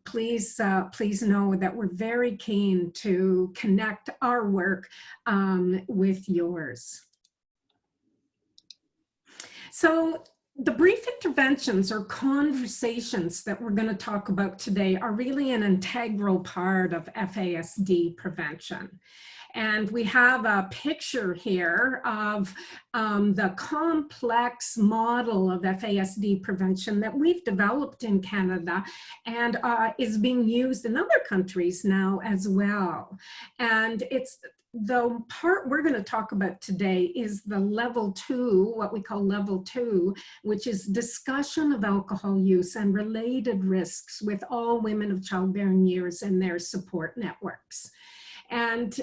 please know that we're very keen to connect our work with yours. So the brief interventions or conversations that we're going to talk about today are really an integral part of FASD prevention. And we have a picture here of the complex model of FASD prevention that we've developed in Canada and is being used in other countries now as well. And it's the part we're going to talk about today is the level 2, what we call level 2, which is discussion of alcohol use and related risks with all women of childbearing years and their support networks. And,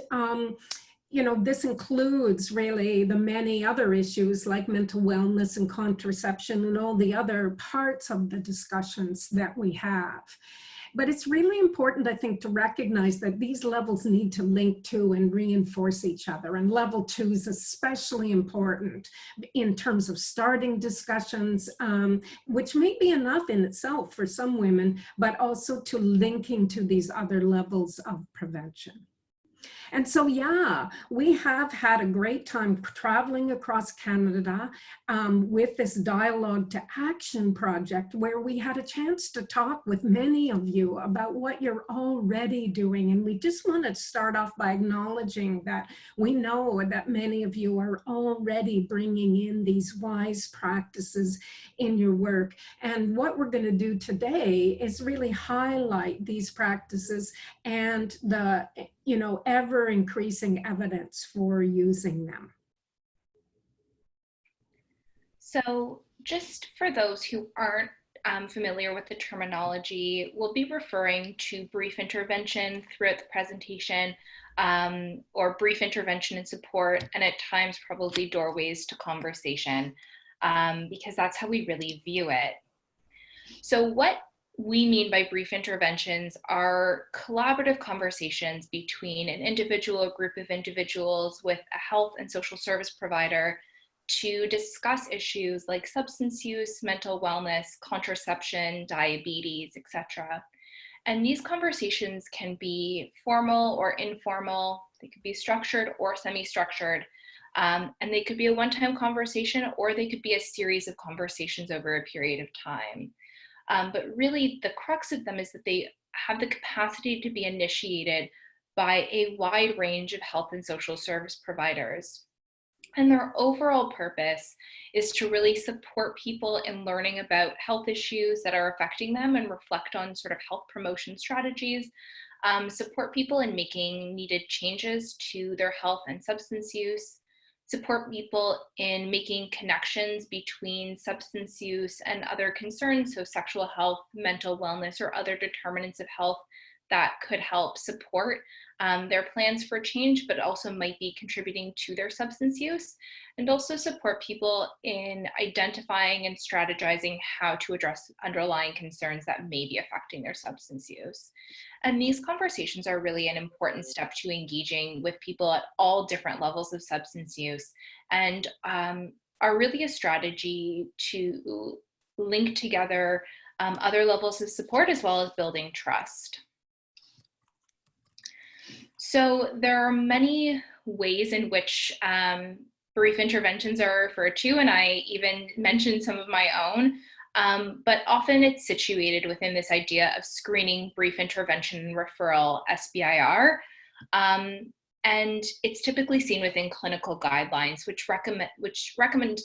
you know, this includes really the many other issues like mental wellness and contraception and all the other parts of the discussions that we have. But it's really important, I think, to recognize that these levels need to link to and reinforce each other. And level 2 is especially important in terms of starting discussions, which may be enough in itself for some women, but also to linking to these other levels of prevention. And so, yeah, we have had a great time traveling across Canada with this Dialogue to Action project, where we had a chance to talk with many of you about what you're already doing. And we just want to start off by acknowledging that we know that many of you are already bringing in these wise practices in your work. And what we're going to do today is really highlight these practices and the, you know, ever increasing evidence for using them. So just for those who aren't familiar with the terminology, we'll be referring to brief intervention throughout the presentation, or brief intervention and support, and at times probably doorways to conversation, because that's how we really view it. So what we mean by brief interventions are collaborative conversations between an individual or group of individuals with a health and social service provider to discuss issues like substance use, mental wellness, contraception, diabetes, etc. And these conversations can be formal or informal. They could be structured or semi-structured. And they could be a one-time conversation, or they could be a series of conversations over a period of time. But really the crux of them is that they have the capacity to be initiated by a wide range of health and social service providers. And their overall purpose is to really support people in learning about health issues that are affecting them and reflect on sort of health promotion strategies, support people in making needed changes to their health and substance use, support people in making connections between substance use and other concerns, so sexual health, mental wellness, or other determinants of health that could help support their plans for change, but also might be contributing to their substance use, and also support people in identifying and strategizing how to address underlying concerns that may be affecting their substance use. And these conversations are really an important step to engaging with people at all different levels of substance use, and are really a strategy to link together other levels of support as well as building trust. So there are many ways in which brief interventions are referred to, and I even mentioned some of my own, but often it's situated within this idea of screening, brief intervention, and referral, SBIR, and it's typically seen within clinical guidelines, which recommend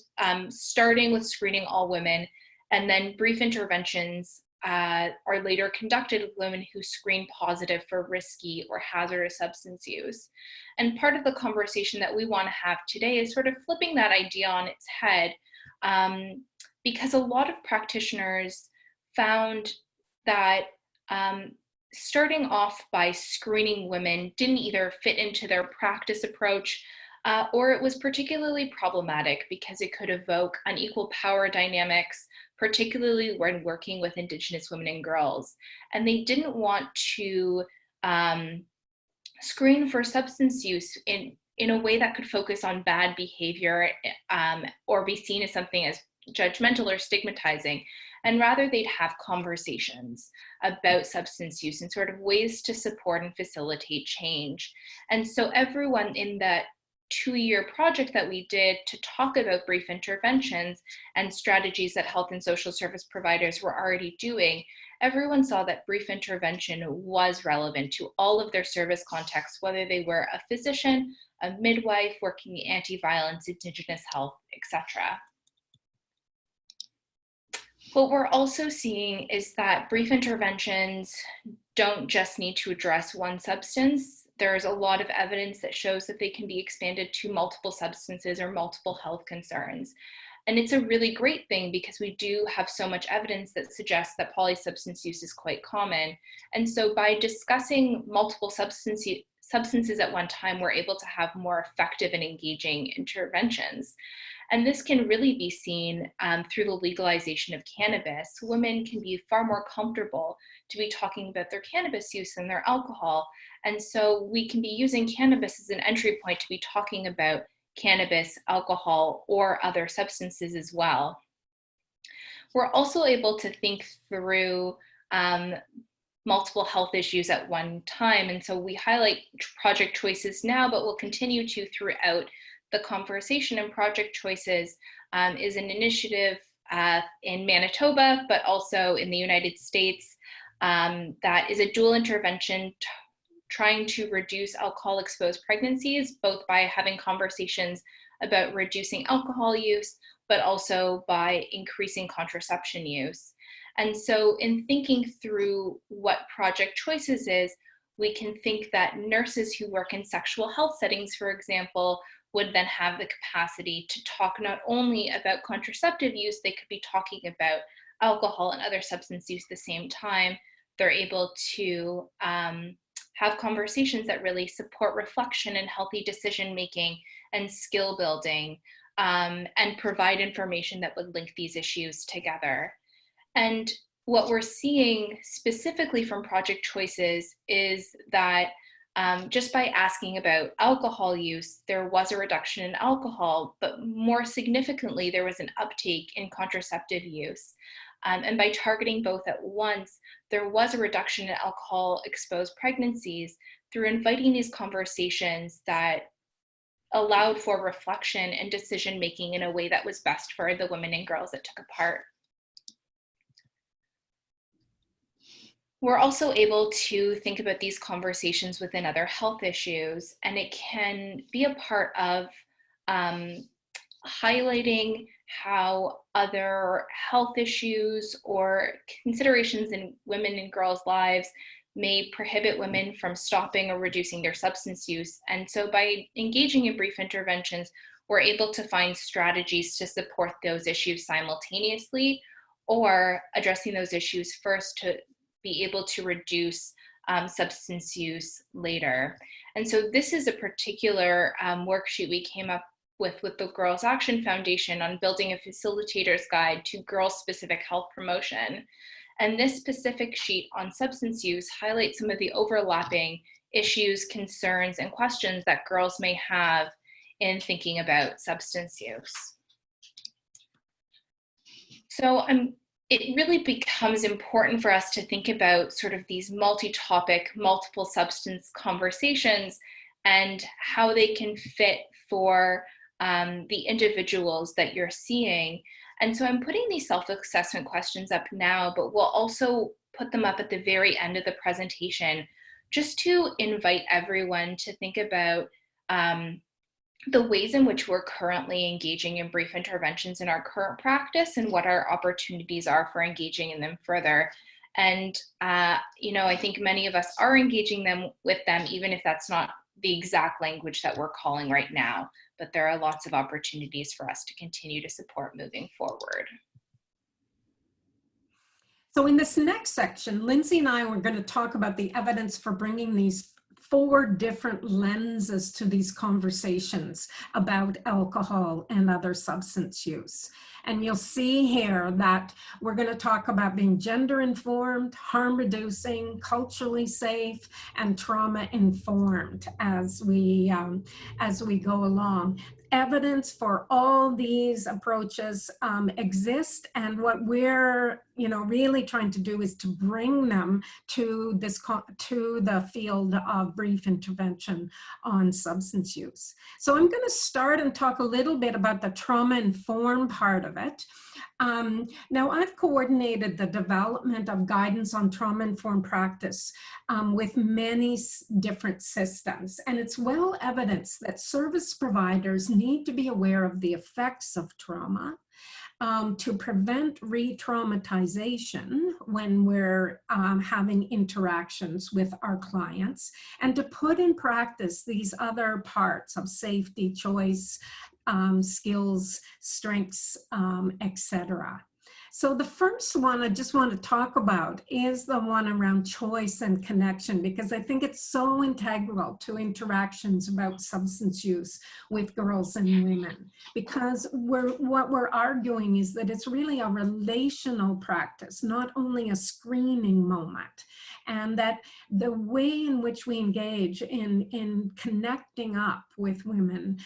starting with screening all women, and then brief interventions are later conducted with women who screen positive for risky or hazardous substance use. And part of the conversation that we want to have today is sort of flipping that idea on its head, because a lot of practitioners found that starting off by screening women didn't either fit into their practice approach, or it was particularly problematic because it could evoke unequal power dynamics, particularly when working with Indigenous women and girls. And they didn't want to screen for substance use in a way that could focus on bad behavior, or be seen as something as judgmental or stigmatizing. and rather they'd have conversations about substance use and sort of ways to support and facilitate change. And so everyone in that 2-year project that we did to talk about brief interventions and strategies that health and social service providers were already doing, everyone saw that brief intervention was relevant to all of their service contexts, whether they were a physician, a midwife, working in anti-violence, Indigenous health, etc. What we're also seeing is that brief interventions don't just need to address one substance. There's a lot of evidence that shows that they can be expanded to multiple substances or multiple health concerns. And it's a really great thing because we do have so much evidence that suggests that polysubstance use is quite common. And so by discussing multiple substances at one time, we're able to have more effective and engaging interventions. And this can really be seen through the legalization of cannabis. Women can be far more comfortable to be talking about their cannabis use than their alcohol. And so we can be using cannabis as an entry point to be talking about cannabis, alcohol, or other substances as well. We're also able to think through multiple health issues at one time. And so we highlight project choices now, but we'll continue to throughout the conversation. And project choices is an initiative in Manitoba, but also in the United States that is a dual intervention trying to reduce alcohol-exposed pregnancies, both by having conversations about reducing alcohol use, but also by increasing contraception use. And so in thinking through what project choices is, we can think that nurses who work in sexual health settings, for example, would then have the capacity to talk not only about contraceptive use, they could be talking about alcohol and other substance use at the same time. They're able to have conversations that really support reflection and healthy decision-making and skill building, and provide information that would link these issues together. And what we're seeing specifically from project choices is that just by asking about alcohol use, there was a reduction in alcohol, but more significantly, there was an uptake in contraceptive use. And by targeting both at once, there was a reduction in alcohol-exposed pregnancies through inviting these conversations that allowed for reflection and decision-making in a way that was best for the women and girls that took part. We're also able to think about these conversations within other health issues, and it can be a part of highlighting how other health issues or considerations in women and girls' lives may prohibit women from stopping or reducing their substance use. And so by engaging in brief interventions, we're able to find strategies to support those issues simultaneously, or addressing those issues first to be able to reduce substance use later. And so this is a particular worksheet we came up with the Girls Action Foundation on building a facilitator's guide to girl-specific health promotion. And this specific sheet on substance use highlights some of the overlapping issues, concerns, and questions that girls may have in thinking about substance use. So it really becomes important for us to think about sort of these multi-topic, multiple substance conversations and how they can fit for the individuals that you're seeing. And so I'm putting these self-assessment questions up now, but we'll also put them up at the very end of the presentation, just to invite everyone to think about the ways in which we're currently engaging in brief interventions in our current practice and what our opportunities are for engaging in them further. And, you know, I think many of us are engaging with them, even if that's not the exact language that we're calling right now, but there are lots of opportunities for us to continue to support moving forward. So in this next section, Lindsay and I were going to talk about the evidence for bringing these 4 different lenses to these conversations about alcohol and other substance use. And you'll see here that we're going to talk about being gender informed, harm reducing, culturally safe, and trauma informed as we go along. Evidence for all these approaches exist, and what we're really trying to do is to bring them to to the field of brief intervention on substance use. So I'm going to start and talk a little bit about the trauma-informed part of it. Now, I've coordinated the development of guidance on trauma-informed practice with many different systems, and it's well evidenced that service providers need to be aware of the effects of trauma to prevent re-traumatization when we're having interactions with our clients, and to put in practice these other parts of safety, choice, skills, strengths, etc. So the first one I just want to talk about is the one around choice and connection, because I think it's so integral to interactions about substance use with girls and women, because what we're arguing is that it's really a relational practice, not only a screening moment, and that the way in which we engage in connecting up with women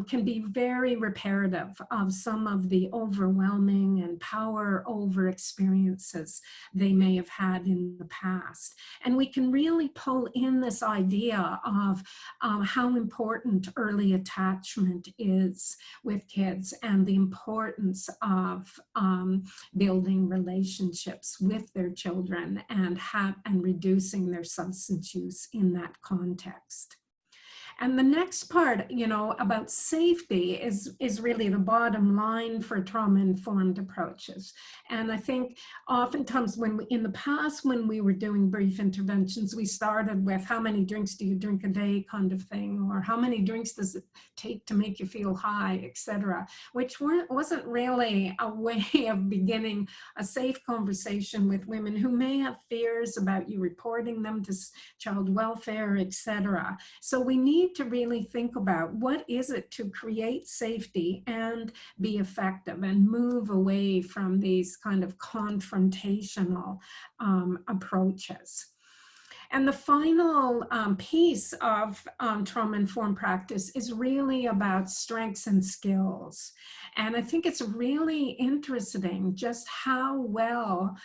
can be very reparative of some of the overwhelming and power over experiences they may have had in the past. And we can really pull in this idea of how important early attachment is with kids, and the importance of building relationships with their children and reducing their substance use in that context. And the next part, about safety is really the bottom line for trauma-informed approaches. And I think oftentimes in the past, when we were doing brief interventions, we started with how many drinks do you drink a day kind of thing, or how many drinks does it take to make you feel high, etc., which wasn't really a way of beginning a safe conversation with women who may have fears about you reporting them to child welfare, etc. So we need to really think about what is it to create safety and be effective, and move away from these kind of confrontational approaches. And the final piece of trauma-informed practice is really about strengths and skills. And I think it's really interesting just how well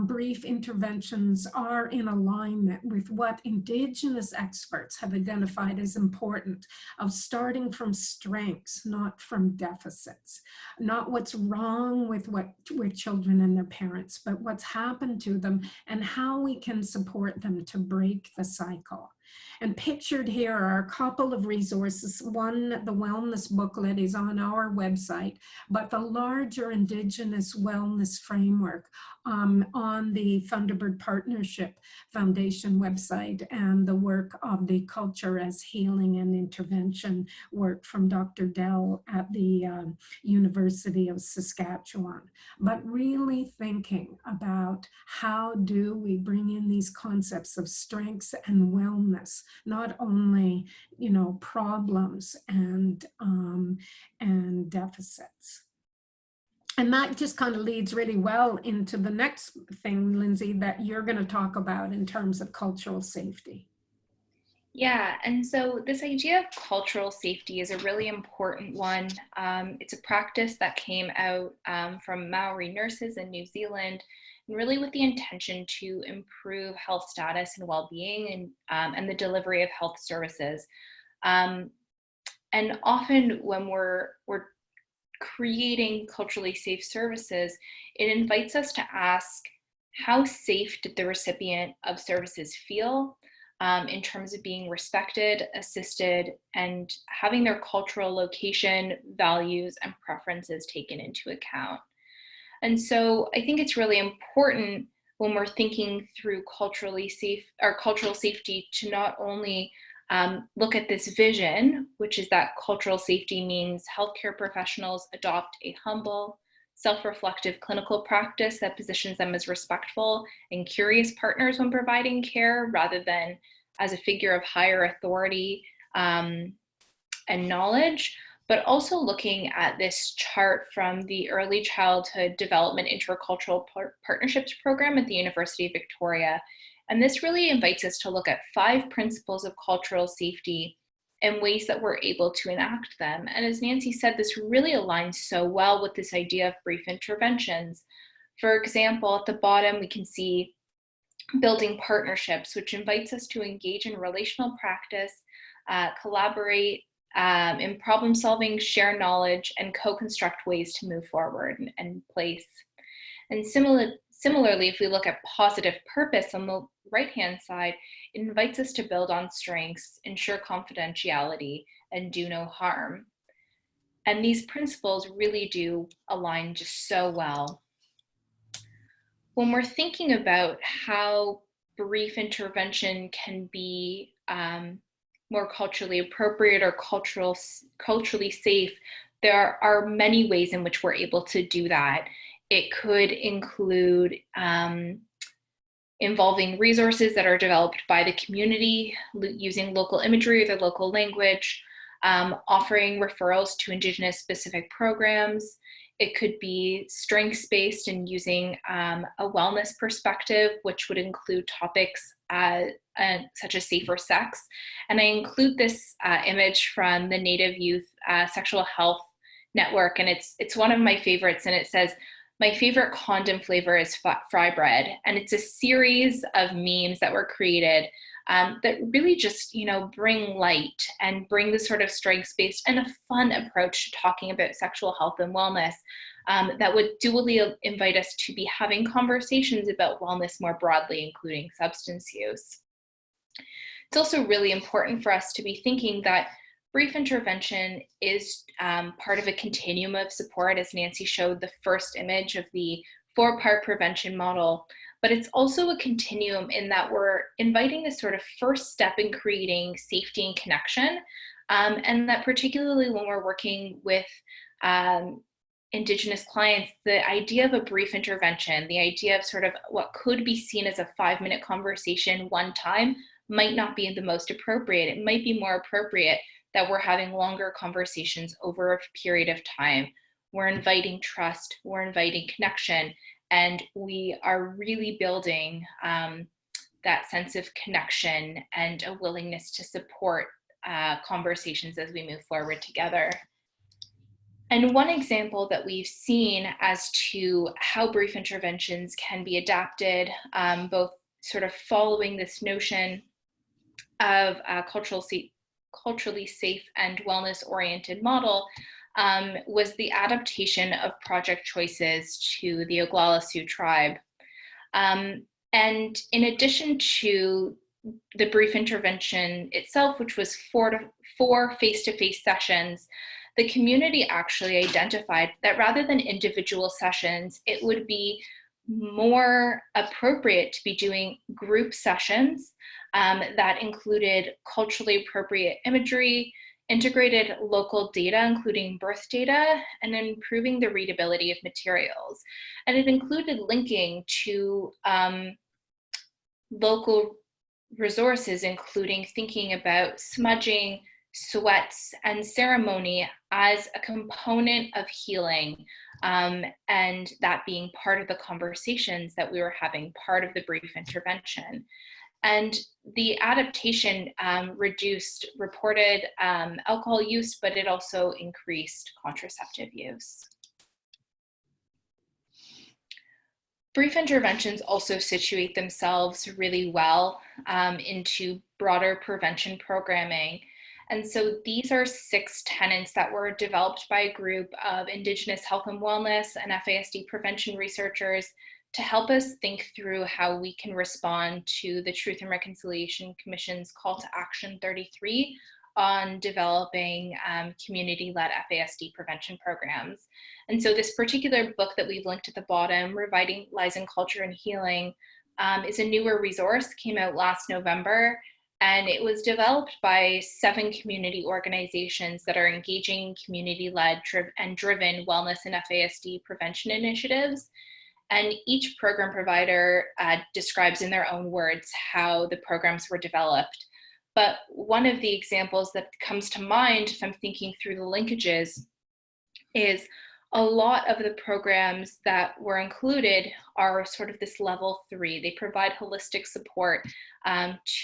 brief interventions are in alignment with what Indigenous experts have identified as important, of starting from strengths, not from deficits, not what's wrong with children and their parents, but what's happened to them and how we can support them to break the cycle. And pictured here are a couple of resources. One, the wellness booklet, is on our website, but the larger Indigenous wellness framework on the Thunderbird Partnership Foundation website, and the work of the Culture as Healing and Intervention work from Dr. Dell at the University of Saskatchewan. But really thinking about how do we bring in these concepts of strengths and wellness, not only, problems and deficits. And that just kind of leads really well into the next thing, Lindsay, that you're going to talk about in terms of cultural safety. Yeah, and so this idea of cultural safety is a really important one. It's a practice that came out from Maori nurses in New Zealand, and really with the intention to improve health status and well-being and the delivery of health services. And often when we're creating culturally safe services, it invites us to ask, how safe did the recipient of services feel in terms of being respected, assisted, and having their cultural location, values, and preferences taken into account? And so I think it's really important when we're thinking through cultural safety to not only look at this vision, which is that cultural safety means healthcare professionals adopt a humble, self-reflective clinical practice that positions them as respectful and curious partners when providing care, rather than as a figure of higher authority and knowledge, but also looking at this chart from the Early Childhood Development Intercultural Partnerships Program at the University of Victoria. And this really invites us to look at 5 principles of cultural safety and ways that we're able to enact them. And as Nancy said, this really aligns so well with this idea of brief interventions. For example, at the bottom, we can see building partnerships, which invites us to engage in relational practice, collaborate in problem solving, share knowledge, and co-construct ways to move forward and place. And similarly, if we look at positive purpose on the right-hand side, it invites us to build on strengths, ensure confidentiality, and do no harm. And these principles really do align just so well. When we're thinking about how brief intervention can be more culturally appropriate or culturally safe, there are many ways in which we're able to do that. It could include involving resources that are developed by the community, using local imagery or the local language, offering referrals to Indigenous specific programs. It could be strengths-based and using a wellness perspective, which would include topics such as safer sex. And I include this image from the Native Youth Sexual Health Network, and it's one of my favorites, and it says, "My favorite condom flavor is fry bread." And it's a series of memes that were created that really just, bring light and bring the sort of strengths-based and a fun approach to talking about sexual health and wellness that would dually invite us to be having conversations about wellness more broadly, including substance use. It's also really important for us to be thinking that brief intervention is part of a continuum of support, as Nancy showed the first image of the 4-part prevention model. But it's also a continuum in that we're inviting this sort of first step in creating safety and connection. And that particularly when we're working with Indigenous clients, the idea of a brief intervention, the idea of sort of what could be seen as a 5-minute conversation one time might not be the most appropriate. It might be more appropriate that we're having longer conversations over a period of time. We're inviting trust, we're inviting connection, and we are really building that sense of connection and a willingness to support conversations as we move forward together. And one example that we've seen as to how brief interventions can be adapted, both sort of following this notion of culturally safe and wellness-oriented model, was the adaptation of project choices to the Oglala Sioux tribe. And in addition to the brief intervention itself, which was 4 face-to-face sessions, the community actually identified that rather than individual sessions, it would be more appropriate to be doing group sessions that included culturally appropriate imagery, integrated local data, including birth data, and improving the readability of materials. And it included linking to local resources, including thinking about smudging, sweats, and ceremony as a component of healing, and that being part of the conversations that we were having, part of the brief intervention. And the adaptation reduced reported alcohol use, but it also increased contraceptive use. Brief interventions also situate themselves really well into broader prevention programming. And so these are 6 tenets that were developed by a group of Indigenous health and wellness and FASD prevention researchers to help us think through how we can respond to the Truth and Reconciliation Commission's Call to Action 33 on developing community-led FASD prevention programs. And so this particular book that we've linked at the bottom, Revitalizing Culture and Healing, is a newer resource, came out last November, and it was developed by 7 community organizations that are engaging community-led and driven wellness and FASD prevention initiatives. And each program provider describes in their own words how the programs were developed. But one of the examples that comes to mind if I'm thinking through the linkages is a lot of the programs that were included are sort of this level 3. They provide holistic support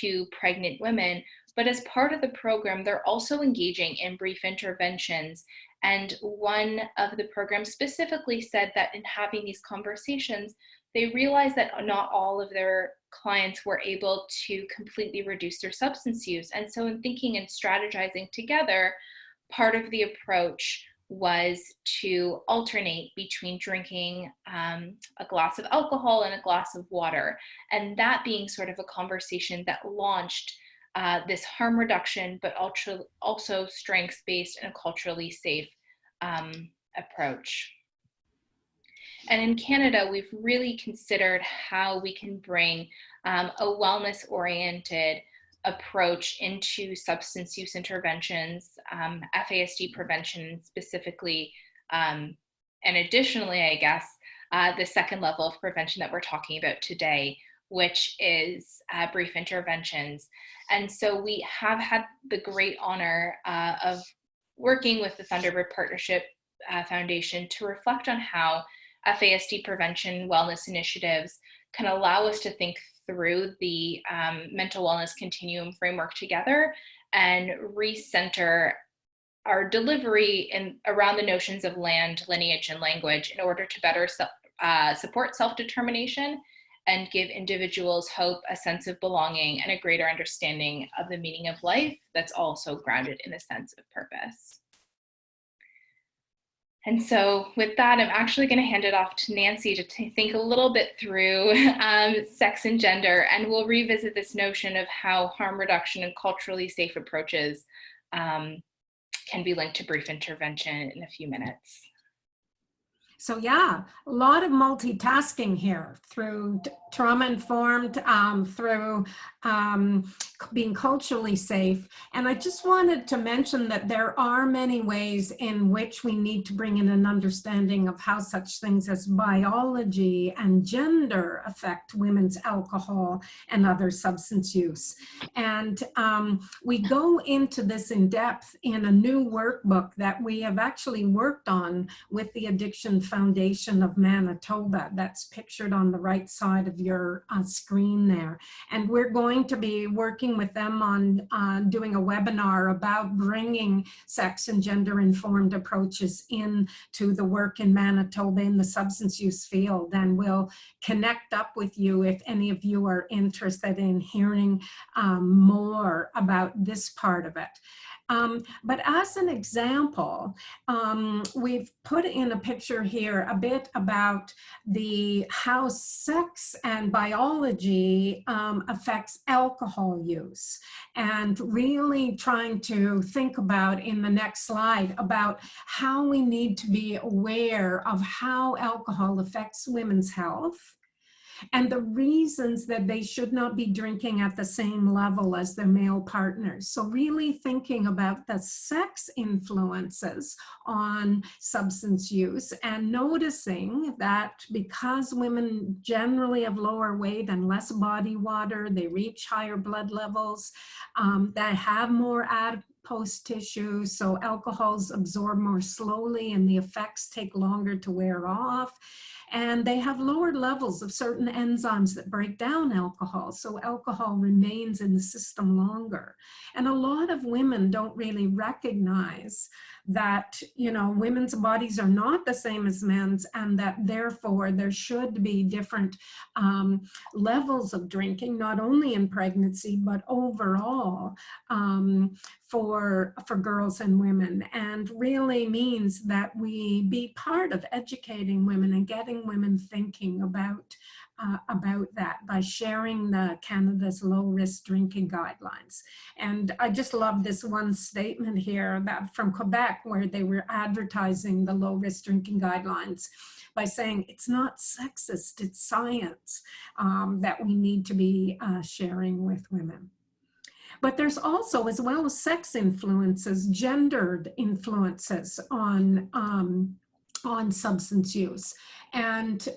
to pregnant women, but as part of the program, they're also engaging in brief interventions. And one of the programs specifically said that in having these conversations, they realized that not all of their clients were able to completely reduce their substance use. And so in thinking and strategizing together, part of the approach was to alternate between drinking a glass of alcohol and a glass of water. And that being sort of a conversation that launched this harm reduction, but also strengths-based and culturally safe approach. And in Canada, we've really considered how we can bring a wellness-oriented approach into substance use interventions, FASD prevention specifically, and additionally, I guess, the second level of prevention that we're talking about today, which is brief interventions. And so we have had the great honor of working with the Thunderbird Partnership Foundation to reflect on how FASD prevention wellness initiatives can allow us to think through the mental wellness continuum framework together and recenter our delivery around the notions of land, lineage, and language in order to better support self-determination and give individuals hope, a sense of belonging, and a greater understanding of the meaning of life that's also grounded in a sense of purpose. And so with that, I'm actually going to hand it off to Nancy to think a little bit through sex and gender, and we'll revisit this notion of how harm reduction and culturally safe approaches can be linked to brief intervention in a few minutes. So yeah, a lot of multitasking here through trauma-informed, through being culturally safe. And I just wanted to mention that there are many ways in which we need to bring in an understanding of how such things as biology and gender affect women's alcohol and other substance use. And we go into this in depth in a new workbook that we have actually worked on with the Addiction Foundation of Manitoba. That's pictured on the right side of your screen there. And we're going to be working with them on doing a webinar about bringing sex and gender informed approaches into the work in Manitoba in the substance use field. And we'll connect up with you if any of you are interested in hearing more about this part of it. But as an example, we've put in a picture here a bit about how sex and biology affects alcohol use, and really trying to think about in the next slide about how we need to be aware of how alcohol affects women's health and the reasons that they should not be drinking at the same level as their male partners. So really thinking about the sex influences on substance use and noticing that because women generally have lower weight and less body water, they reach higher blood levels, that have more adipose tissue, so alcohols absorb more slowly and the effects take longer to wear off. And they have lower levels of certain enzymes that break down alcohol, so alcohol remains in the system longer. And a lot of women don't really recognize that, you know, women's bodies are not the same as men's, and that therefore there should be different levels of drinking, not only in pregnancy, but overall for girls and women, and really means that we be part of educating women and getting women thinking about that by sharing the Canada's low-risk drinking guidelines. And I just love this one statement here that from Quebec, where they were advertising the low-risk drinking guidelines by saying it's not sexist, it's science that we need to be sharing with women. But there's also, as well as sex influences, gendered influences on substance use. And,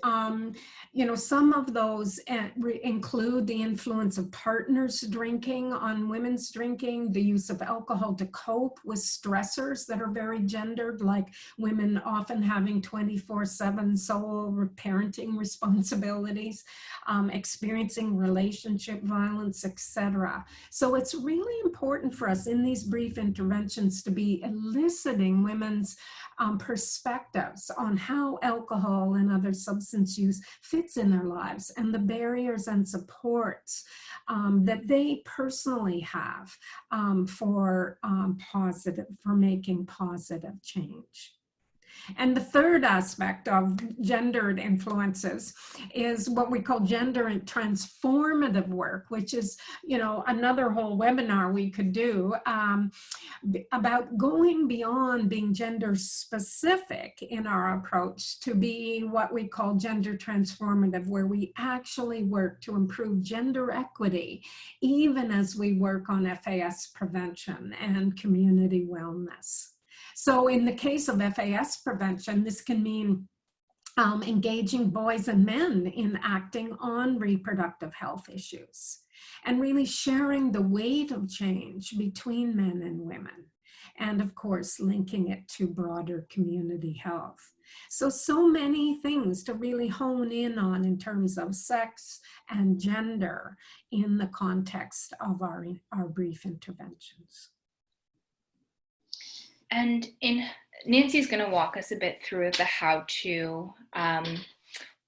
some of those include the influence of partners drinking on women's drinking, the use of alcohol to cope with stressors that are very gendered, like women often having 24/7 solo parenting responsibilities, experiencing relationship violence, etc. So it's really important for us in these brief interventions to be eliciting women's perspectives on how alcohol and other substance use fits in their lives and the barriers and supports that they personally have for making positive change. And the third aspect of gendered influences is what we call gender and transformative work, which is, another whole webinar we could do about going beyond being gender specific in our approach to be what we call gender transformative, where we actually work to improve gender equity, even as we work on FAS prevention and community wellness. So in the case of FAS prevention, this can mean engaging boys and men in acting on reproductive health issues and really sharing the weight of change between men and women. And of course, linking it to broader community health. So many things to really hone in on in terms of sex and gender in the context of our brief interventions. And Nancy's going to walk us a bit through the how-to,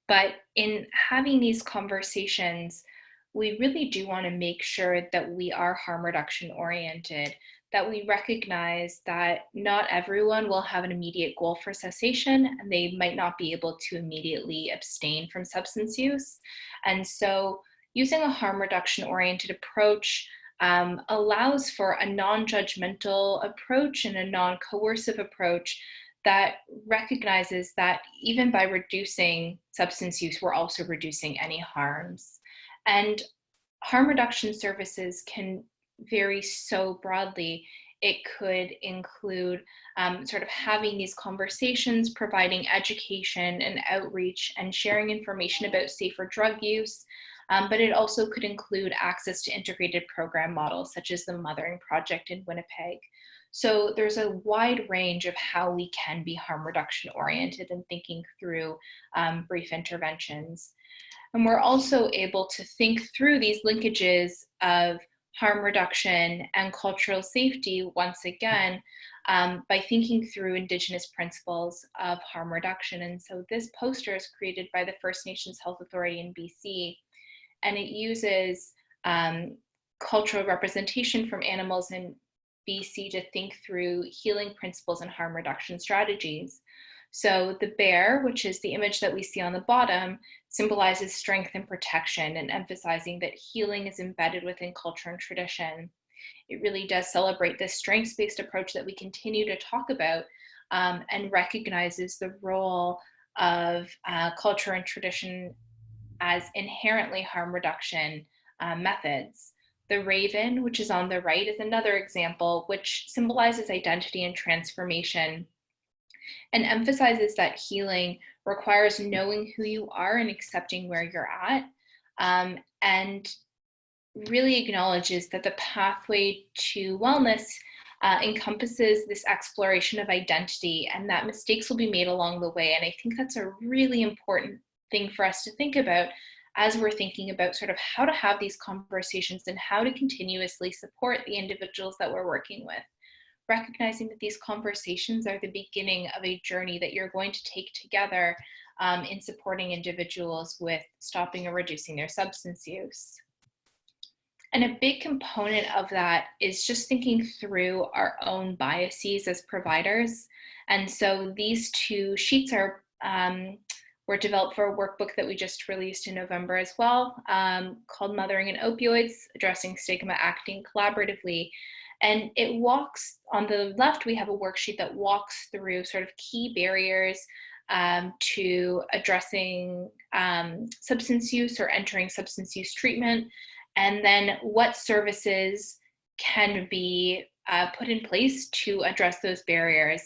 but in having these conversations, we really do want to make sure that we are harm reduction oriented, that we recognize that not everyone will have an immediate goal for cessation, and they might not be able to immediately abstain from substance use. And so using a harm reduction oriented approach allows for a non-judgmental approach and a non-coercive approach that recognizes that even by reducing substance use, we're also reducing any harms. And harm reduction services can vary so broadly. It could include sort of having these conversations, providing education and outreach, and sharing information about safer drug use. But it also could include access to integrated program models, such as the Mothering Project in Winnipeg. So there's a wide range of how we can be harm reduction oriented and thinking through brief interventions. And we're also able to think through these linkages of harm reduction and cultural safety once again by thinking through Indigenous principles of harm reduction. And so this poster is created by the First Nations Health Authority in BC, and it uses cultural representation from animals in BC to think through healing principles and harm reduction strategies. So the bear, which is the image that we see on the bottom, symbolizes strength and protection, and emphasizing that healing is embedded within culture and tradition. It really does celebrate this strengths-based approach that we continue to talk about, and recognizes the role of culture and tradition as inherently harm reduction methods. The raven, which is on the right, is another example, which symbolizes identity and transformation, and emphasizes that healing requires knowing who you are and accepting where you're at, and really acknowledges that the pathway to wellness encompasses this exploration of identity, and that mistakes will be made along the way. And I think that's a really important thing for us to think about as we're thinking about sort of how to have these conversations and how to continuously support the individuals that we're working with. Recognizing that these conversations are the beginning of a journey that you're going to take together in supporting individuals with stopping or reducing their substance use. And a big component of that is just thinking through our own biases as providers. And so these two sheets are were developed for a workbook that we just released in November as well, called Mothering and Opioids, Addressing Stigma, Acting Collaboratively. And it walks, on the left, we have a worksheet that walks through sort of key barriers to addressing substance use or entering substance use treatment, and then what services can be put in place to address those barriers.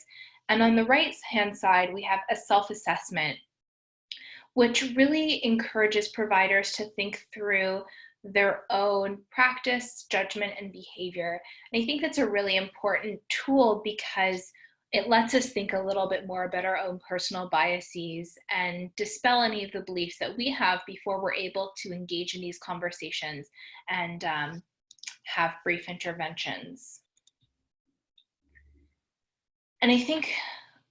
And on the right-hand side, we have a self-assessment which really encourages providers to think through their own practice, judgment, and behavior. And I think that's a really important tool because it lets us think a little bit more about our own personal biases and dispel any of the beliefs that we have before we're able to engage in these conversations and have brief interventions. And I think,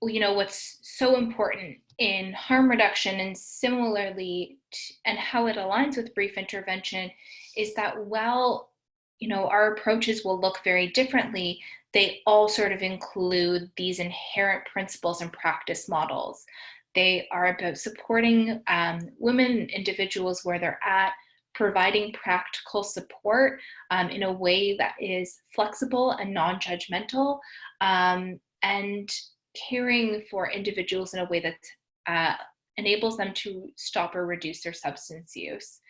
you know, what's so important in harm reduction and similarly, and how it aligns with brief intervention is that while, you know, our approaches will look very differently, they all sort of include these inherent principles and practice models. They are about supporting women, individuals where they're at, providing practical support in a way that is flexible and non-judgmental, and caring for individuals in a way that enables them to stop or reduce their substance use.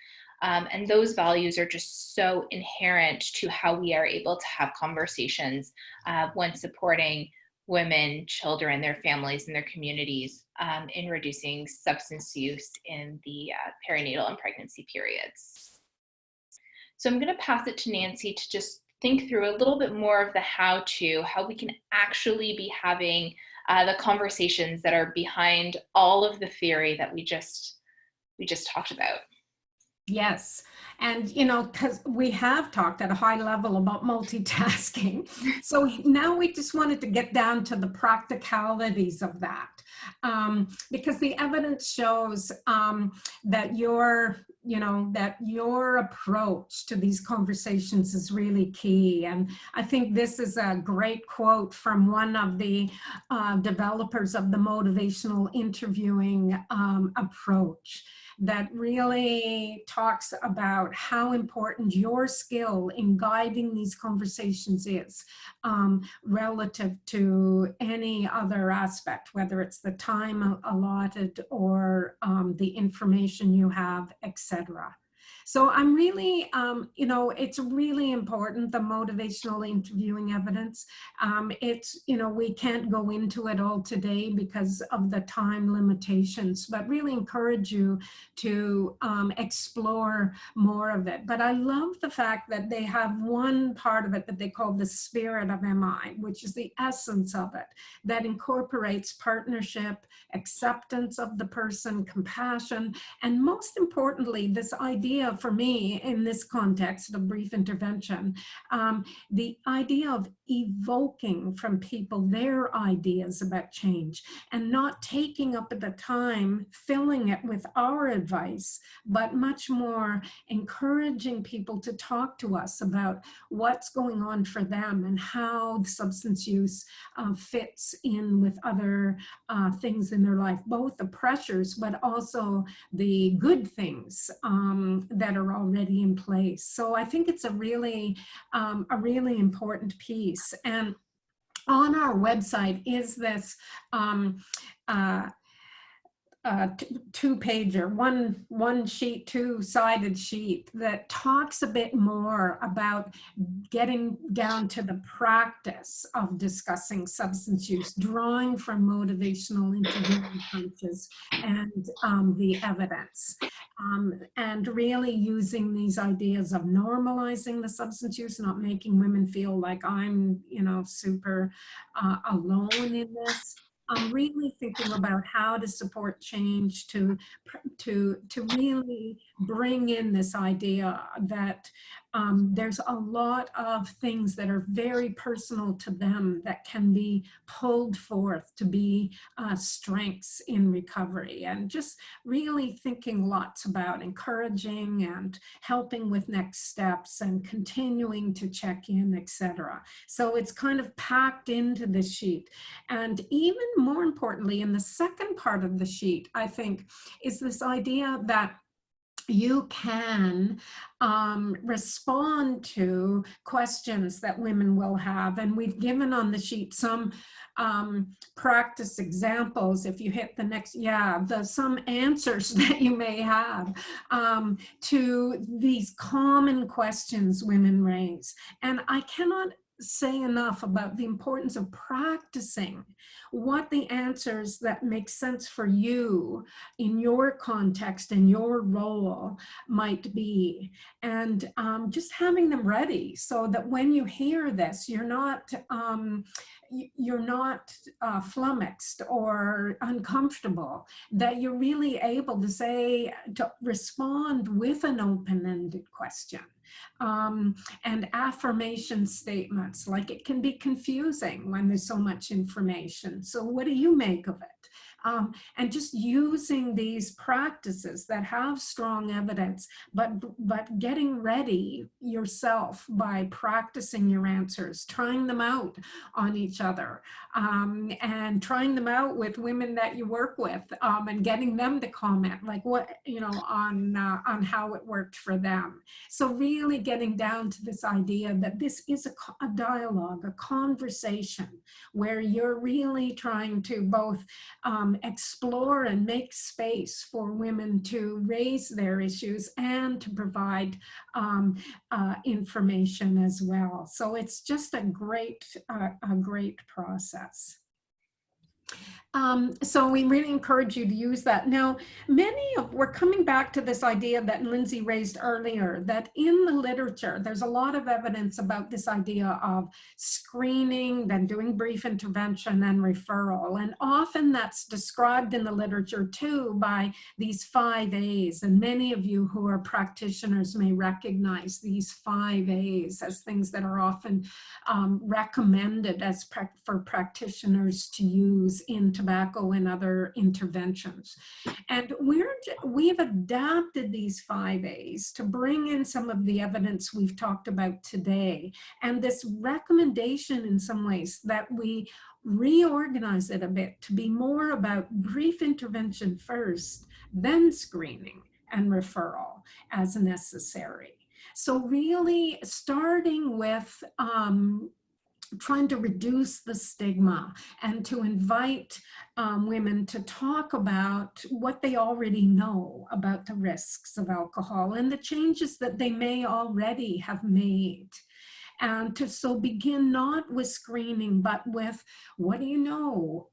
And those values are just so inherent to how we are able to have conversations when supporting women, children, their families, and their communities in reducing substance use in the perinatal and pregnancy periods. So I'm going to pass it to Nancy to just think through a little bit more of the how-to, how we can actually be having the conversations that are behind all of the theory that we just talked about. Yes. And, you know, because we have talked at a high level about multitasking. So now we just wanted to get down to the practicalities of that. Because the evidence shows that your approach to these conversations is really key. And I think this is a great quote from one of the developers of the motivational interviewing approach, that really talks about how important your skill in guiding these conversations is relative to any other aspect, whether it's the time allotted or the information you have, etc. So I'm really, it's really important, the motivational interviewing evidence. We can't go into it all today because of the time limitations, but really encourage you to explore more of it. But I love the fact that they have one part of it that they call the spirit of MI, which is the essence of it, that incorporates partnership, acceptance of the person, compassion, and most importantly, this idea for me in this context of brief intervention, the idea of evoking from people their ideas about change and not taking up at the time, filling it with our advice, but much more encouraging people to talk to us about what's going on for them and how substance use fits in with other things in their life, both the pressures, but also the good things that are already in place. So I think it's a really important piece. And on our website is this two-pager, one sheet, two-sided sheet that talks a bit more about getting down to the practice of discussing substance use, drawing from motivational interviewing approaches and the evidence. And really using these ideas of normalizing the substance use, not making women feel like I'm, super alone in this. I'm really thinking about how to support change to really bring in this idea that there's a lot of things that are very personal to them that can be pulled forth to be strengths in recovery, and just really thinking lots about encouraging and helping with next steps and continuing to check in, etc. So it's kind of packed into this sheet. And even more importantly, in the second part of the sheet, I think, is this idea that you can respond to questions that women will have. And we've given on the sheet some practice examples. If you hit the next, some answers that you may have to these common questions women raise. And I cannot say enough about the importance of practicing what the answers that make sense for you in your context and your role might be, and just having them ready so that when you hear this, you're not flummoxed or uncomfortable, that you're really able to say, to respond with an open-ended question. And affirmation statements, like it can be confusing when there's so much information. So what do you make of it? And just using these practices that have strong evidence, but getting ready yourself by practicing your answers, trying them out on each other, and trying them out with women that you work with, and getting them to comment, like what, on how it worked for them. So really getting down to this idea that this is a dialogue, a conversation, where you're really trying to both explore and make space for women to raise their issues and to provide information as well. So it's just a great process. So we really encourage you to use that. Now, we're coming back to this idea that Lindsay raised earlier, that in the literature, there's a lot of evidence about this idea of screening, then doing brief intervention and referral. And often that's described in the literature too by these 5 A's. And many of you who are practitioners may recognize these 5 A's as things that are often recommended for practitioners to use in tobacco and other interventions. And we've adapted these 5 A's to bring in some of the evidence we've talked about today. And this recommendation in some ways that we reorganize it a bit to be more about brief intervention first, then screening and referral as necessary. So really starting with trying to reduce the stigma and to invite women to talk about what they already know about the risks of alcohol and the changes that they may already have made. And to so begin not with screening, but with what do you know,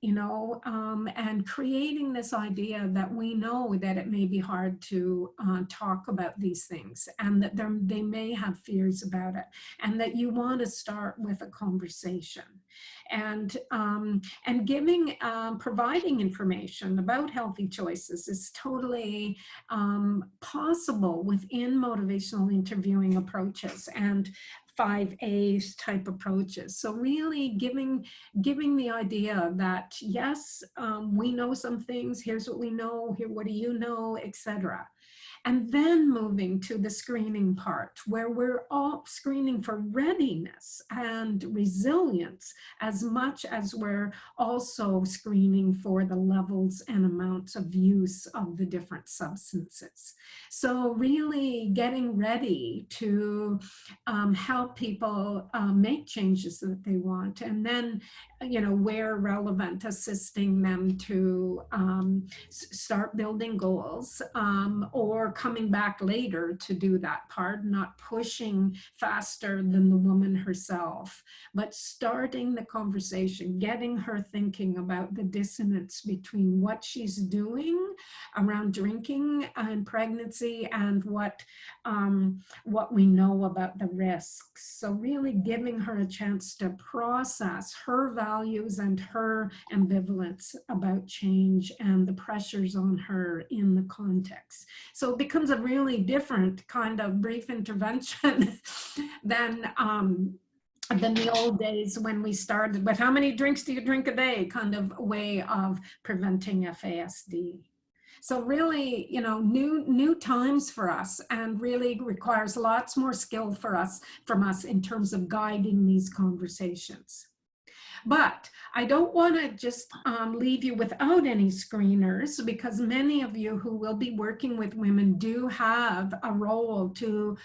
and creating this idea that we know that it may be hard to talk about these things, and that they may have fears about it, and that you want to start with a conversation. And providing information about healthy choices is totally possible within motivational interviewing approaches and 5 A's type approaches. So really giving the idea that yes, we know some things, here's what we know, here, what do you know, etc. And then moving to the screening part, where we're all screening for readiness and resilience as much as we're also screening for the levels and amounts of use of the different substances. So really getting ready to help people make changes that they want, and then, where relevant, assisting them to start building goals, or coming back later to do that part, not pushing faster than the woman herself, but starting the conversation, getting her thinking about the dissonance between what she's doing around drinking and pregnancy and what we know about the risks. So really giving her a chance to process her values and her ambivalence about change and the pressures on her in the context. So it becomes a really different kind of brief intervention than the old days when we started with how many drinks do you drink a day kind of way of preventing FASD. So really, new times for us, and really requires lots more skill from us in terms of guiding these conversations. But I don't want to just leave you without any screeners, because many of you who will be working with women do have a role to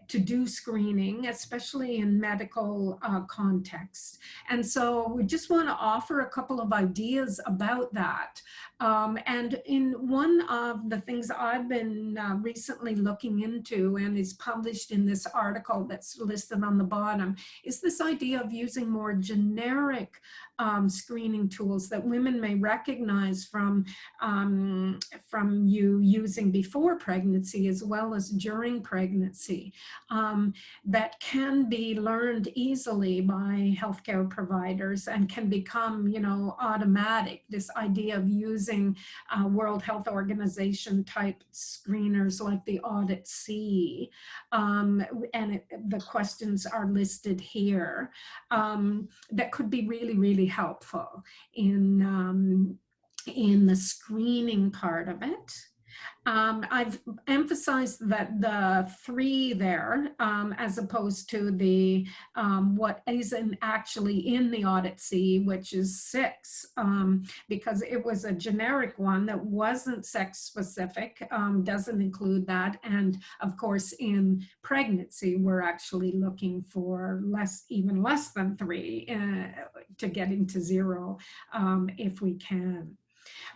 do screening, especially in medical contexts. And so we just want to offer a couple of ideas about that. And in one of the things I've been recently looking into and is published in this article that's listed on the bottom is this idea of using more generic screening tools that women may recognize from you using before pregnancy as well as during pregnancy, that can be learned easily by healthcare providers and can become, you know, automatic. This idea of using World Health Organization type screeners like the Audit C, the questions are listed here, that could be really, really helpful in the screening part of it. I've emphasized that the 3 there, as opposed to the what isn't actually in the Audit C, which is 6, because it was a generic one that wasn't sex specific, doesn't include that. And of course, in pregnancy, we're actually looking for even less than 3 to getting to 0 if we can.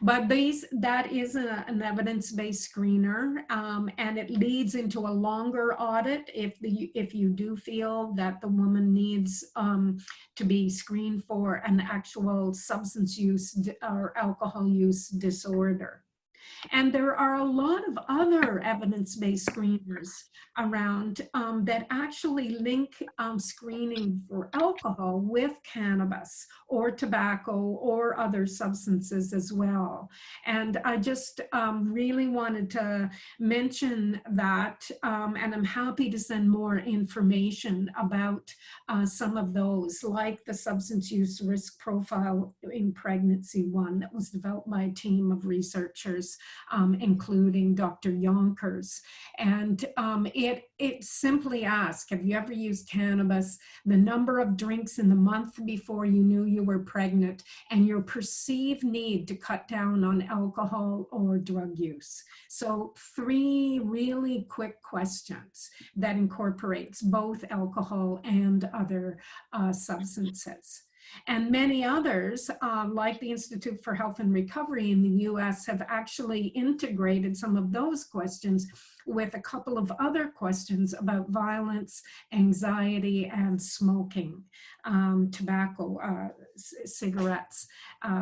But that is an evidence-based screener, and it leads into a longer audit if you do feel that the woman needs to be screened for an actual substance use or alcohol use disorder. And there are a lot of other evidence-based screeners around that actually link screening for alcohol with cannabis or tobacco or other substances as well. And I just really wanted to mention that, and I'm happy to send more information about some of those, like the substance use risk profile in pregnancy one that was developed by a team of researchers, including Dr. Yonkers. And it simply asks, have you ever used cannabis, the number of drinks in the month before you knew you were pregnant, and your perceived need to cut down on alcohol or drug use. So 3 really quick questions that incorporates both alcohol and other substances. And many others, like the Institute for Health and Recovery in the US, have actually integrated some of those questions with a couple of other questions about violence, anxiety, and smoking, tobacco, cigarettes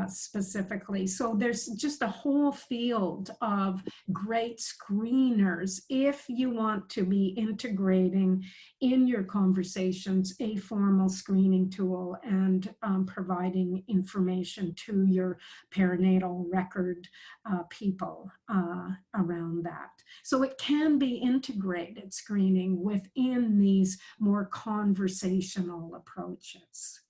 specifically. So there's just a whole field of great screeners if you want to be integrating in your conversations a formal screening tool and providing information to your perinatal record people around that. So it can be integrated screening within these more conversational approaches.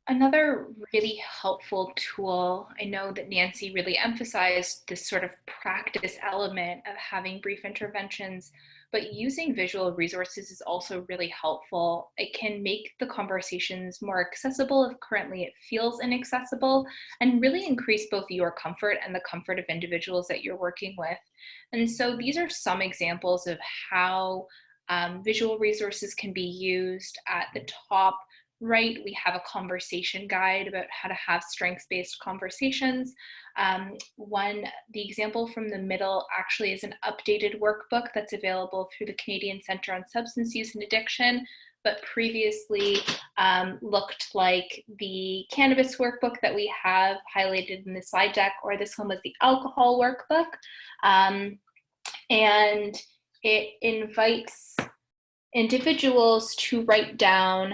Another really helpful tool, I know that Nancy really emphasized this sort of practice element of having brief interventions, but using visual resources is also really helpful. It can make the conversations more accessible if currently it feels inaccessible, and really increase both your comfort and the comfort of individuals that you're working with. And so these are some examples of how visual resources can be used. At the top right, we have a conversation guide about how to have strengths-based conversations. The example from the middle actually is an updated workbook that's available through the Canadian Centre on Substance Use and Addiction, but previously looked like the cannabis workbook that we have highlighted in the slide deck, or this one was the alcohol workbook. And it invites individuals to write down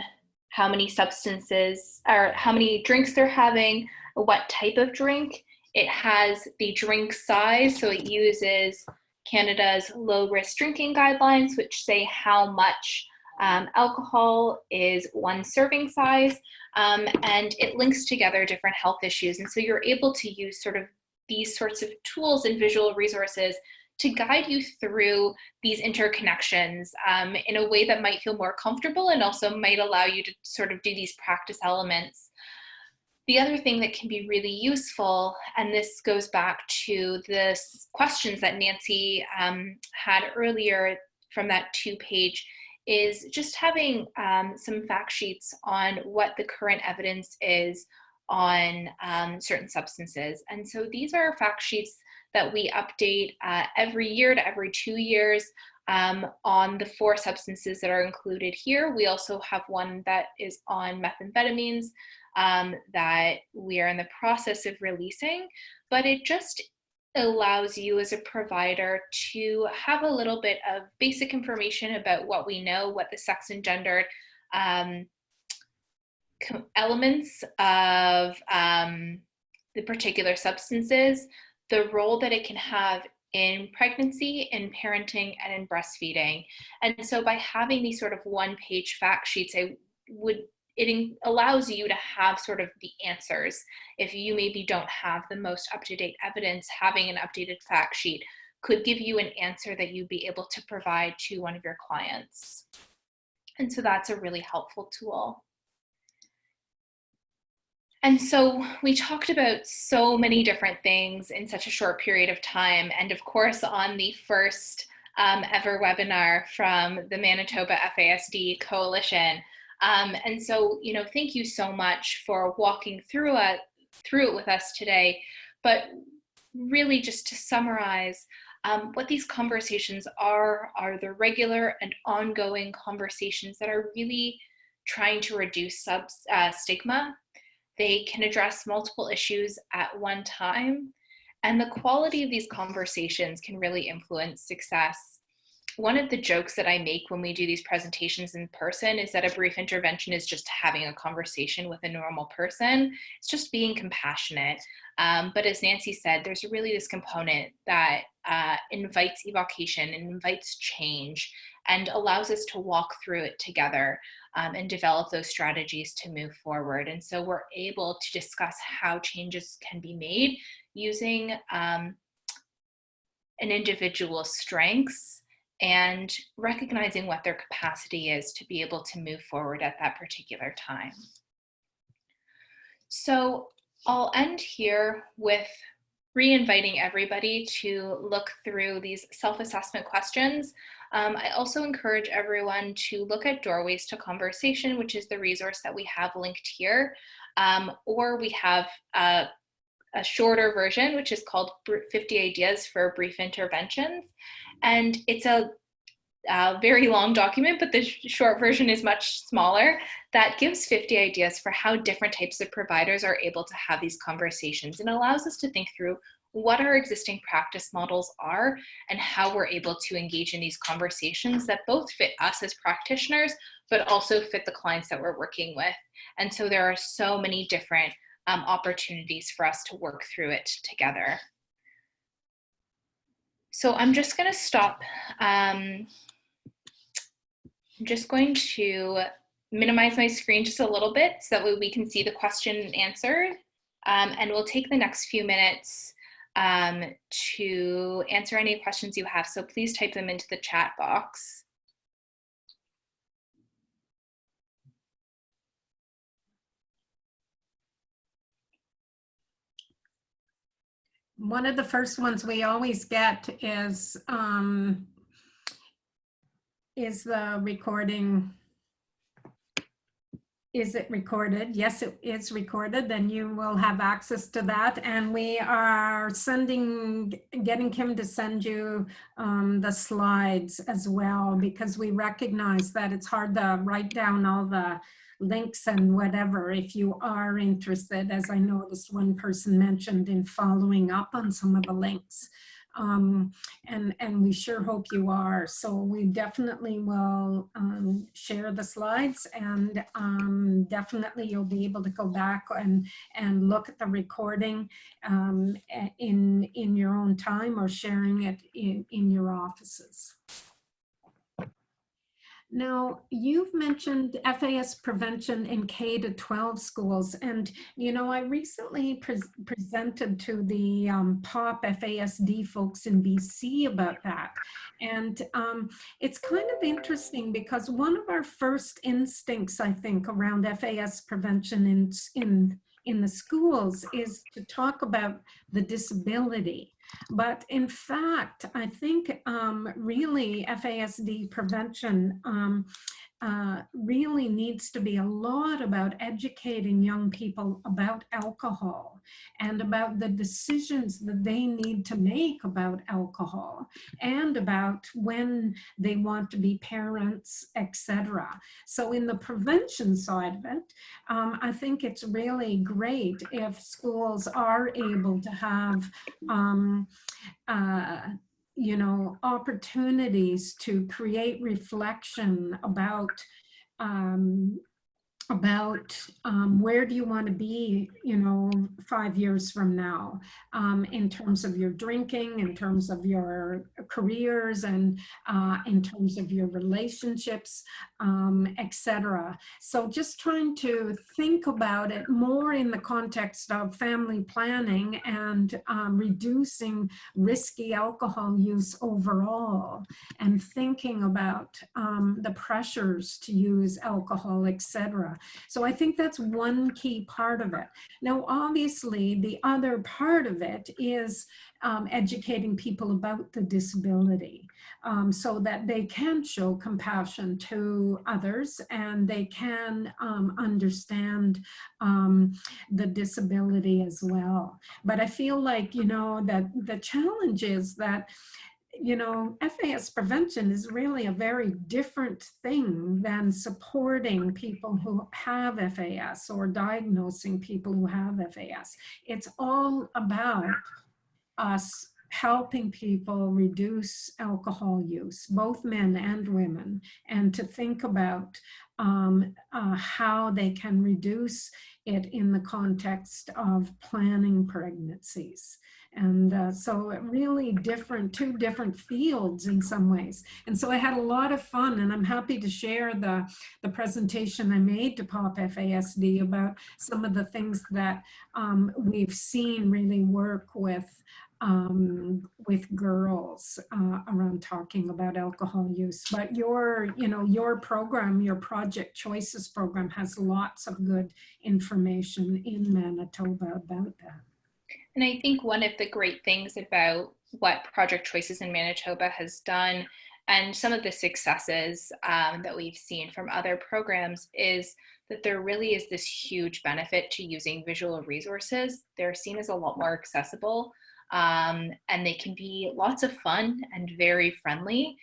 how many substances or how many drinks they're having, what type of drink. It has the drink size, so it uses Canada's low-risk drinking guidelines, which say how much alcohol is 1 serving size, and it links together different health issues. And so you're able to use sort of these sorts of tools and visual resources to guide you through these interconnections in a way that might feel more comfortable and also might allow you to sort of do these practice elements. The other thing that can be really useful, and this goes back to the questions that Nancy had earlier from that 2-page, is just having some fact sheets on what the current evidence is on certain substances. And so these are fact sheets that we update every year to every 2 years on the 4 substances that are included here. We also have one that is on methamphetamines that we are in the process of releasing, but it just allows you as a provider to have a little bit of basic information about what we know, what the sex and gendered elements of the particular substances, the role that it can have in pregnancy, in parenting, and in breastfeeding. And so by having these sort of one-page fact sheets, it allows you to have sort of the answers. If you maybe don't have the most up-to-date evidence, having an updated fact sheet could give you an answer that you'd be able to provide to one of your clients. And so that's a really helpful tool. And so we talked about so many different things in such a short period of time. And of course, on the first ever webinar from the Manitoba FASD Coalition. And so, thank you so much for walking through it with us today. But really just to summarize, what these conversations are the regular and ongoing conversations that are really trying to reduce stigma. They can address multiple issues at one time, and the quality of these conversations can really influence success. One of the jokes that I make when we do these presentations in person is that a brief intervention is just having a conversation with a normal person. It's just being compassionate. But as Nancy said, there's really this component that invites evocation and invites change and allows us to walk through it together and develop those strategies to move forward. And so we're able to discuss how changes can be made using an individual's strengths and recognizing what their capacity is to be able to move forward at that particular time. So I'll end here with re-inviting everybody to look through these self-assessment questions. I also encourage everyone to look at Doorways to Conversation, which is the resource that we have linked here, or we have a shorter version, which is called 50 Ideas for Brief Interventions. And it's a very long document, but the short version is much smaller. That gives 50 ideas for how different types of providers are able to have these conversations, and allows us to think through what our existing practice models are and how we're able to engage in these conversations that both fit us as practitioners, but also fit the clients that we're working with. And so there are so many different opportunities for us to work through it together. So I'm just going to stop. I'm just going to minimize my screen just a little bit so that way we can see the question and answer. And we'll take the next few minutes to answer any questions you have. So please type them into the chat box. One of the first ones we always get is the recording, is it recorded? Yes, it is recorded. Then you will have access to that. And we are getting Kim to send you the slides as well, because we recognize that it's hard to write down all the links and whatever if you are interested, as I noticed one person mentioned, in following up on some of the links. And we sure hope you are. So we definitely will share the slides, and definitely you'll be able to go back and look at the recording in your own time, or sharing it in your offices. Now, you've mentioned FAS prevention in K-12 schools, and I recently presented to the POP FASD folks in BC about that, and it's kind of interesting because one of our first instincts, I think, around FAS prevention in the schools is to talk about the disability. But in fact, I think really FASD prevention really needs to be a lot about educating young people about alcohol and about the decisions that they need to make about alcohol and about when they want to be parents, etc. So in the prevention side of it, I think it's really great if schools are able to have uh, opportunities to create reflection um, about where do you want to be, 5 years from now, in terms of your drinking, in terms of your careers, and in terms of your relationships, etc. So just trying to think about it more in the context of family planning and reducing risky alcohol use overall, and thinking about the pressures to use alcohol, etc. So I think that's one key part of it. Now, obviously, the other part of it is educating people about the disability, so that they can show compassion to others and they can understand the disability as well. But I feel like, that the challenge is that FAS prevention is really a very different thing than supporting people who have FAS or diagnosing people who have FAS. It's all about us helping people reduce alcohol use, both men and women, and to think about how they can reduce it in the context of planning pregnancies. And so really two different fields in some ways. And so I had a lot of fun, and I'm happy to share the presentation I made to POP FASD about some of the things that we've seen really work with girls around talking about alcohol use. But your program, your Project Choices program, has lots of good information in Manitoba about that. And I think one of the great things about what Project Choices in Manitoba has done, and some of the successes that we've seen from other programs, is that there really is this huge benefit to using visual resources. They're seen as a lot more accessible, and they can be lots of fun and very friendly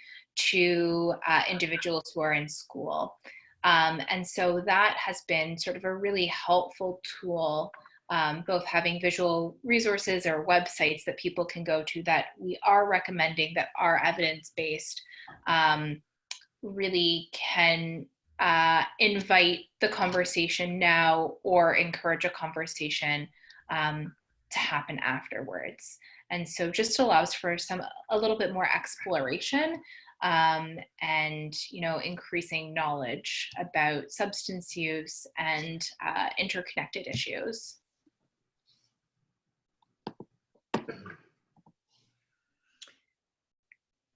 to individuals who are in school. And so that has been sort of a really helpful tool, both having visual resources or websites that people can go to that we are recommending that are evidence-based, really can invite the conversation now or encourage a conversation to happen afterwards. And so just allows for a little bit more exploration and increasing knowledge about substance use and interconnected issues.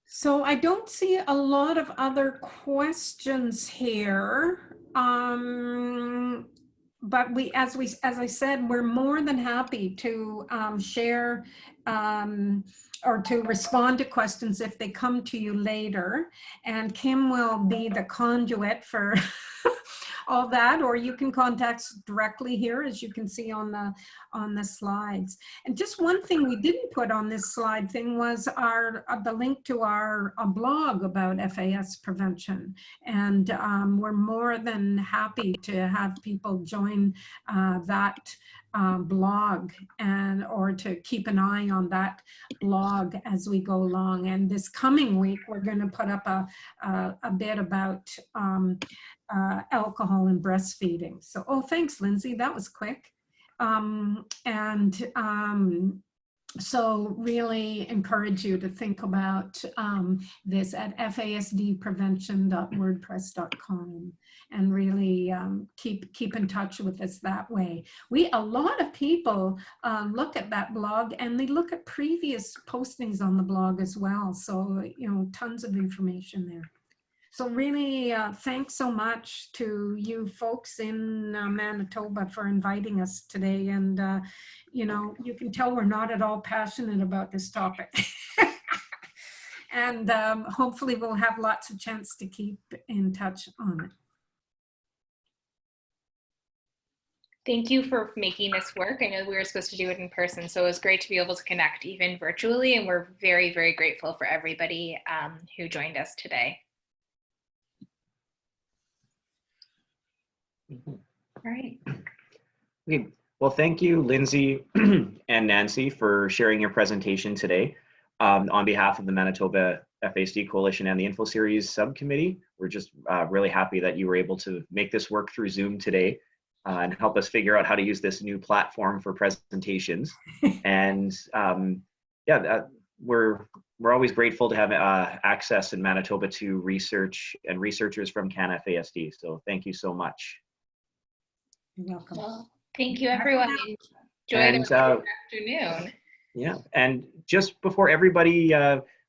So I don't see a lot of other questions here. But as I said, we're more than happy to share or to respond to questions if they come to you later. And Kim will be the conduit for all that, or you can contact us directly here, as you can see on the slides. And just one thing we didn't put on this slide thing was the link to our blog about FAS prevention. And we're more than happy to have people join that blog or to keep an eye on that blog as we go along. And this coming week, we're going to put up a bit about alcohol and breastfeeding. So, thanks, Lindsay. That was quick. So really encourage you to think about this at fasdprevention.wordpress.com, and really keep in touch with us that way. A lot of people look at that blog, and they look at previous postings on the blog as well. So, tons of information there. So really, thanks so much to you folks in Manitoba for inviting us today. And, you can tell we're not at all passionate about this topic. And hopefully we'll have lots of chance to keep in touch on it. Thank you for making this work. I know we were supposed to do it in person, so it was great to be able to connect even virtually, and we're very, very grateful for everybody who joined us today. All right. Okay. Well, thank you, Lindsay and Nancy, for sharing your presentation today. On behalf of the Manitoba FASD Coalition and the Info Series Subcommittee, we're just really happy that you were able to make this work through Zoom today and help us figure out how to use this new platform for presentations. And yeah, we're always grateful to have access in Manitoba to research and researchers from CanFASD. So thank you so much. You're welcome. Well, thank you, everyone. Enjoy the afternoon. Yeah, and just before everybody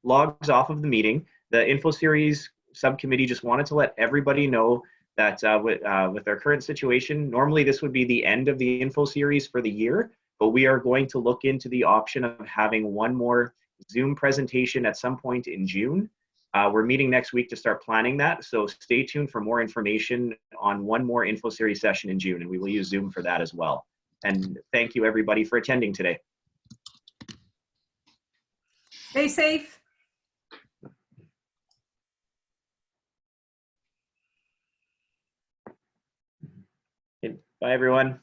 logs off of the meeting, the Info Series Subcommittee just wanted to let everybody know that with our current situation, normally this would be the end of the Info Series for the year, but we are going to look into the option of having one more Zoom presentation at some point in June. We're meeting next week to start planning that, so stay tuned for more information on one more Info Series session in June, and we will use Zoom for that as well. And thank you, everybody, for attending today. Stay safe. Bye, everyone.